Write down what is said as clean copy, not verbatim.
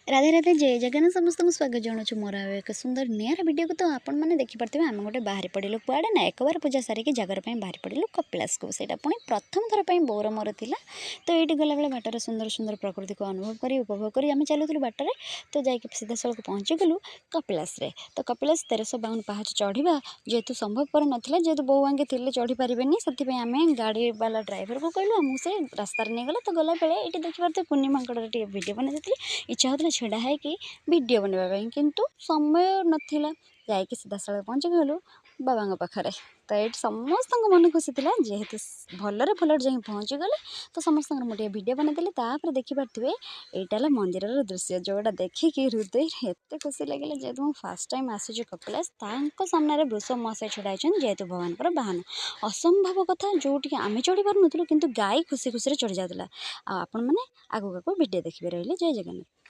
राधे राधे जय जगन्नाथ समस्त स्वागत जनाऊँ मोर एक सुंदर निरा वीडियो को। तो आपण मैंने देखिपे आम गोटे बाहरी पड़ू कुआड़े ना एक बार पूजा सारिक जगार बाहरी पड़ू कपिलास को। सहीटा पुणी प्रथम थर पर बोर मोर था। तो ये गलाबे बाटर सुंदर सुंदर प्रकृति को अनुभव कर उपभोग कर आम चलूँ बाटर। तो जाकि सीधा सड़क पहुँचीगलु कपिलास। तो कपिलास 1352 पाहाच चढ़ा जेहेतु संभवपर नाला जेहेतु बो आगे थे चढ़ी पारे से आम गाड़ी वाला ड्राइवर को कहलु आमको रास्तार नहीं गला। तो गला बेले ये देखिए कुनी मांकड़ वीडियो बना इच्छा होता छेड़ा है कि वीडियो बनवाई किंतु समय नाला जाकि सीधा सड़क पहुँची गलु बाबा पाखे। तो ये समस्त मन खुशी था जेहेतु भलरे भलरे जा पहुँची गले। तो समस्त मुझे वीडियो बनईली तापर देखिपे यहाँ मंदिर दृश्य जोड़ा देखिकी हृदय एत खुशी लगे जेहेतु मुझे फास्ट टाइम आसूँ कपिलास सामने वृष महाशय छड़ा जेहेतु भगवान बाहन असंभव कथा जोटि आम चढ़ी पार नुँ कि गाई खुशी खुशी चढ़ी जाऊला। आपण मैंने आगू वीडियो देखिए रही जय जगन्नाथ।